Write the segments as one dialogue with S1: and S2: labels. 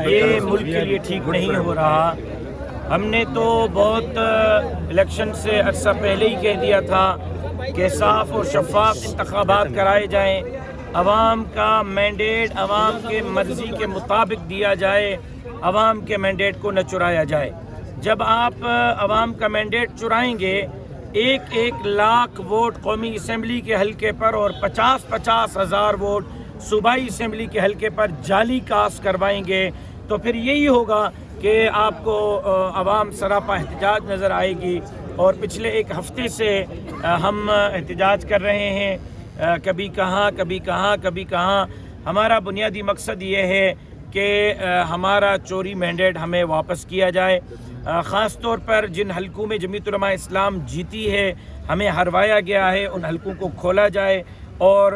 S1: یہ ملک کے لیے ٹھیک نہیں ہو رہا. ہم نے تو بہت الیکشن سے عرصہ پہلے ہی کہہ دیا تھا کہ صاف اور شفاف انتخابات کرائے جائیں, عوام کا مینڈیٹ عوام کے مرضی کے مطابق دیا جائے, عوام کے مینڈیٹ کو نہ چرایا جائے. جب آپ عوام کا مینڈیٹ چرائیں گے, 1,00,000 ووٹ قومی اسمبلی کے حلقے پر اور 50,000 ہزار ووٹ صوبائی اسمبلی کے حلقے پر جعلی کاسٹ کروائیں گے, تو پھر یہی ہوگا کہ آپ کو عوام سراپا احتجاج نظر آئے گی. اور پچھلے ایک ہفتے سے ہم احتجاج کر رہے ہیں, کبھی کہاں کبھی کہاں کبھی کہاں. ہمارا بنیادی مقصد یہ ہے کہ ہمارا چوری مینڈیٹ ہمیں واپس کیا جائے. خاص طور پر جن حلقوں میں جمعیت علماء اسلام جیتی ہے, ہمیں ہروایا گیا ہے, ان حلقوں کو کھولا جائے اور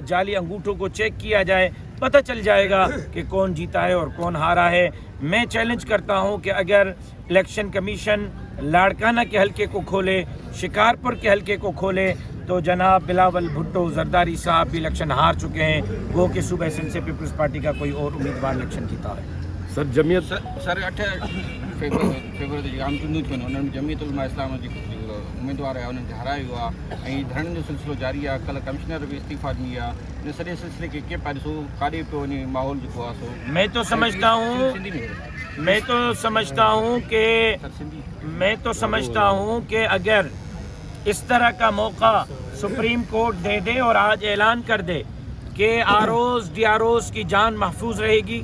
S1: جعلی انگوٹھوں کو چیک کیا جائے. پتہ چل جائے گا کہ کون جیتا ہے اور کون ہارا ہے. میں چیلنج کرتا ہوں کہ اگر الیکشن کمیشن لاڑکانہ کے حلقے کو کھولے, شکارپور کے حلقے کو کھولے, تو جناب بلاول بھٹو زرداری صاحب بھی الیکشن ہار چکے ہیں, وہ کہ صوبہ سندھ سے پیپلز پارٹی کا کوئی اور امیدوار الیکشن جیتا ہے.
S2: سر جمعیت
S3: سر 8 فیبرवरी आम चूंडियूं थियूं आहिनि, उन्हनि में जमीयत उलमा इस्लाम जी उम्मीदवार आहे उन्हनि खे हारायो आहे ऐं धरणनि जो सिलसिलो जारी आहे. कल्ह कमिश्नर बि इस्तीफ़ा ॾिनी आहे. इन सॼे सिलसिले खे कीअं पिया ॾिसो, काॾे पियो वञे माहौल जेको आहे सो?
S1: मैं तो समझता हूँ कि अगर इस तरह का मौका सुप्रीम कोर्ट दे दे और आज ऐलान कर दे कि आरओज़ डीआरओज़ की जान महफूज रहेगी,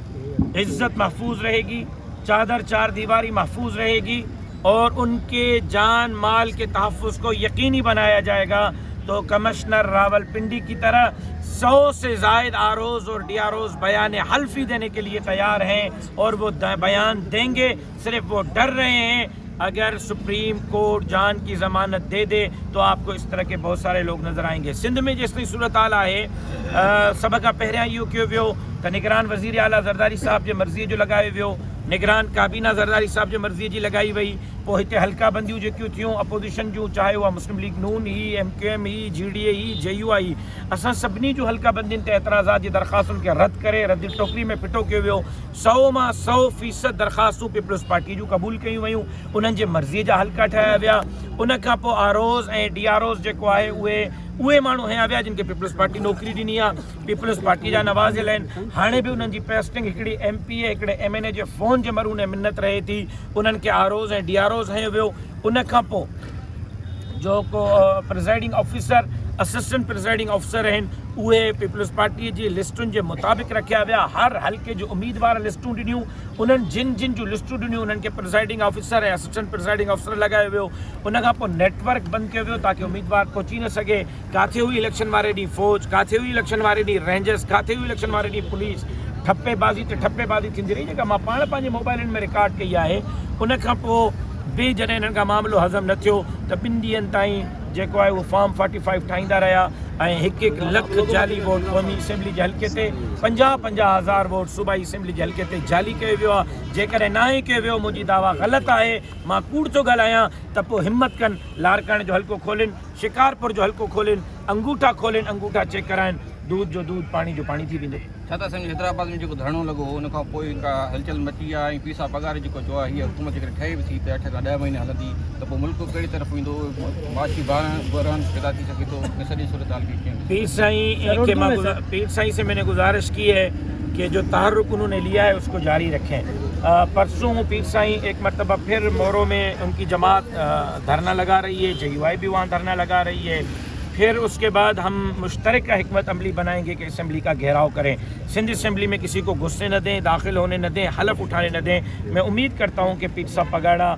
S1: इज़्ज़त महफूज रहेगी, चादर चार दीवारी महफूज रहेगी और उनके जान माल के तहफ़्फ़ुज़ को यकीनी बनाया जाएगा, तो कमिश्नर रावलपिंडी की तरह 100 से ज़ायद आरओज़ और डीआरओज़ बयान हल्फ़ी देने के लिए तैयार हैं और वो बयान देंगे. सिर्फ वो डर रहे हैं. अगर सुप्रीम कोर्ट जान की ज़मानत दे दे तो आपको इस तरह के बहुत सारे लोग नज़र आएंगे. सिंध में जेसि सूरत हाल आहे, सभ खां पहिरियां इहो कयो वियो त निगरान वज़ीर आला ज़रदारी साहब जे मर्ज़ीअ जो लॻायो वियो, निगरान काबीना ज़रदारी साहब जे मर्ज़ीअ जी लॻाई वई. पोइ हिते हल्का बंदियूं जेकियूं थियूं अपोजिशन जूं, चाहे उहा मुस्लिम लीग नून ही, MQM ही, GDA ही, JUI ही, असां सभिनी जूं हल्का बंदियुनि ते एतिराज़ात जी दरख़्वास्तुनि खे रद्द करे रद्द टोकरी में फिटो कयो वियो. 100 मां 100% दरख़्वास्तूं पीपल्स पार्टी जूं क़बूल कयूं वयूं, उन्हनि जे मर्ज़ीअ जा हल्का ठाहिया विया. उन खां पोइ आरओज़ ऐं DROज़ जेको आहे उहे माण्हू हया विया जिन खे पीपल्स पार्टी नौकरी ॾिनी आहे, पीपल्स पार्टी जा नवाज़िल आहिनि. हाणे बि उन्हनि जी पेस्टिंग हिकिड़ी MPA हिकिड़े MNA जे फ़ोन जे मरूने मिन्नत रहे थी, उन्हनि खे आरओज़ ऐं DROज़ हयो वियो. उन खां पोइ जो को प्रिज़ाइडिंग ऑफिसर, असिस्टेंट प्रिज़ाइडिंग ऑफिसर आहिनि, उहे पीपल्स पार्टीअ जी लिस्टुनि जे मुताबिक़ रखिया विया. हर हल्के जो उम्मीदवार लिस्टूं ॾिनियूं, उन्हनि जिन जूं लिस्टूं ॾिनियूं उन्हनि खे प्रिज़ाइडिंग ऑफिसर ऐं असिस्टेंट प्रिज़ाइडिंग ऑफिसर लॻायो वियो. उन खां पोइ नेटवर्क बंदि कयो वियो ताकी उम्मीदवार पहुची न सघे. किथे हुई इलेक्शन वारे ॾींहुं फ़ौज, किथे हुई इलेक्शन वारे ॾींहुं रेंजर्स, किथे हुई इलेक्शन वारे ॾींहुं पुलिस. ठप्पेबाज़ी ते ठप्पेबाज़ी थींदी रही, जेका मां पाण पंहिंजे मोबाइलनि में रिकॉर्ड कई आहे. उन खां पोइ बि जॾहिं हिननि खां मामिलो हज़म न थियो त 2 ॾींहंनि ताईं जेको आहे उहो फॉर्म 45 ठाहींदा रहिया ऐं 1-1 लख जाली वोट क़ौमी असेंबली जे हल्के ते, 50-50 हज़ार वोट सूबाई असेंबली जे हल्के ते जाली कयो वियो आहे. जेकॾहिं नाहे कयो वियो, मुंहिंजी दावा ग़लति आहे, मां कूड़ थो ॻाल्हायां, त पोइ हिमत कनि, लाड़काणे जो हल्को खोलिन, शिकारपुर जो हल्को खोलिन, अंगूठा खोलिन, अंगूठा चेक कराइनि, दूध जो दूध, पानी जो पानी थी वेंदो.
S3: छा था सम्झो हैदराबाद में जेको धरणो लॻो उन खां पोइ का हलचल मची आहे ऐं पीसा पघार जेको चयो आहे हीअ हुकूमत जेकॾहिं ठहे बि थी त 8 खां 10 महीने हलंदी त पोइ मुल्क कहिड़ी तरफ़ ईंदो, माशी बहरान पैदा थी सघे थो. इन सॼी सूरत हाल खे कीअं?
S1: पीर साईं से मैंने गुजारिश की है कि जो तहर्रुक उन्होंने लिया है उसको जारी रखें. परसों पीर साईं एक मरतबा फिर मोरो में उनकी जमात धरना लगा रही है, JUI भी वहाँ धरना लगा रही है. फिर उसके बाद हम मुश्तरका हिकमत अमली बनाएंगे कि असम्बली का घेराव करें, सिंध असम्बली में किसी को घुसने न दें, दाखिल होने न दें, हलफ उठाने न दें. मैं उम्मीद करता हूँ कि पीर साहब पगाड़ा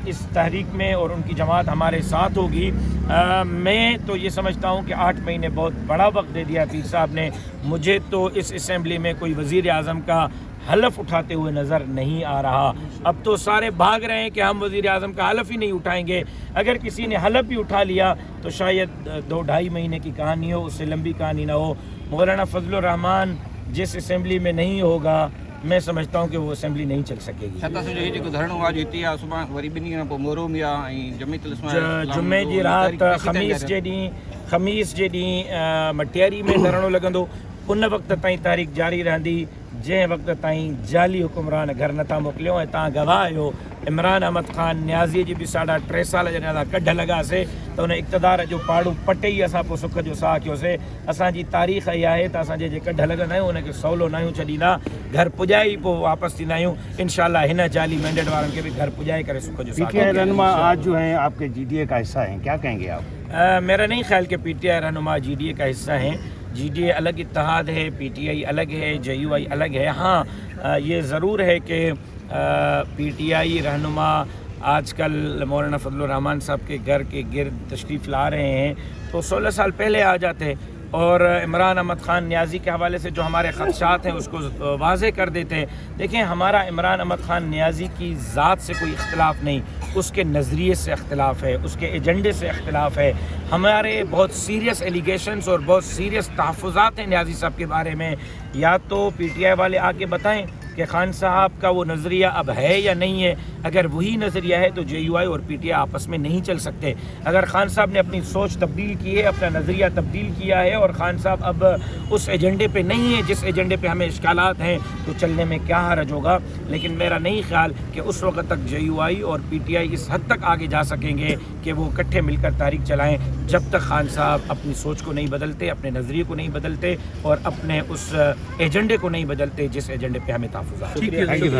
S1: इस तहरीक में और उनकी जमात हमारे साथ होगी. मैं तो ये समझता हूँ कि 8 महीने बहुत बड़ा वक्त दे दिया पीर साहब ने. मुझे तो इस असम्बली में कोई वज़ीर आज़म का हलफ उठाते हुए नज़र नहीं आ रहा. अब तो सारे भाग रहे हैं कि हम वज़ीर आज़म का हलफ ही नहीं उठाएंगे. अगर किसी ने हलफ भी उठा लिया तो शायद 2-2.5 महीने की कहानी हो, उससे लंबी कहानी ना हो. मौलाना फजलुर रहमान जिस असम्बली में नहीं होगा, मैं समझता हूँ कि वो असम्बली नहीं चल सकेगी. जुमे जी रात ख़मीस जे ॾींहुं मटियारी में धरणो लॻंदो. उन वक़्त ताईं तारीख़ जारी रहंदी. जंहिं वक़्त ताईं जाली हुकुमरान घर नथा मोकिलियो ऐं तव्हां गवाह आहियो इमरान अहमद ख़ान न्याज़ी जी बि 3.5 साल जॾहिं असां कढ लॻासीं त उन इक़्तिदार जो पाड़ू पटे ई असां पोइ सुख जो साह कयोसीं। असांजी तारीख़ इहा आहे त असां जे कढ लॻंदा आहियूं उनखे सवलो न आहियूं छॾींदा, घर पुॼाए ई पोइ वापसि थींदा आहियूं। इंशाअल्लाह हिन जाली मैंडेट वारनि खे बि घर पुॼाए करे सुख जो साह
S2: पीटीआई रहनुमा आज जो हैं आपके जीडीए का हिस्सा हैं, क्या कहेंगे आप?
S1: मेरा नहीं ख्याल कि पीटीआई रहनुमा जीडीए का हिस्सा हैं। जीडीए अलग इत्तेहाद है, पीटीआई अलग है, जेयूआई अलग है। हाँ, ये ज़रूर है कि पीटीआई रहनुमा आजकल मौलाना फजलुर रहमान साहब के घर के गिर्द तशरीफ़ ला रहे हैं, तो 16 साल पहले आ जाते और इमरान अहमद ख़ान न्याज़ी के हवाले से जो हमारे ख़दशात हैं उसको वाज़े कर देते हैं। देखें, हमारा इमरान अहमद ख़ान न्याज़ी की ज़ात से कोई इख्तिलाफ़ नहीं, उसके नज़रिए से इख्तिलाफ़ है, उसके एजेंडे से इख्तिलाफ़ है। हमारे बहुत सीरियस एलिगेशंस और बहुत सीरियस तहफ़्फ़ुज़ात हैं न्याज़ी साहब के बारे में। या तो पीटीआई वाले आके बताएं कि खान साहब का वो नज़रिया अब है या नहीं है। अगर वही नज़रिया है तो जेयूआई और पीटीआई आपस में नहीं चल सकते। अगर खान साहब ने अपनी सोच तब्दील की है, अपना नज़रिया तब्दील किया है और खान साहब अब उस एजेंडे पे नहीं है जिस एजेंडे पे हमें इश्कालात हैं, तो चलने में क्या हरज होगा। लेकिन मेरा नहीं ख्याल कि उस वक्त तक जेयूआई और पीटीआई इस हद तक आगे जा सकेंगे कि वो इकट्ठे मिलकर तारीख चलाएँ, जब तक खान साहब अपनी सोच को नहीं बदलते, अपने नज़रिए को नहीं बदलते और अपने उस एजेंडे को नहीं बदलते जिस एजेंडे पे हमें तहफ़्फ़ुज़ है।
S2: Thank you.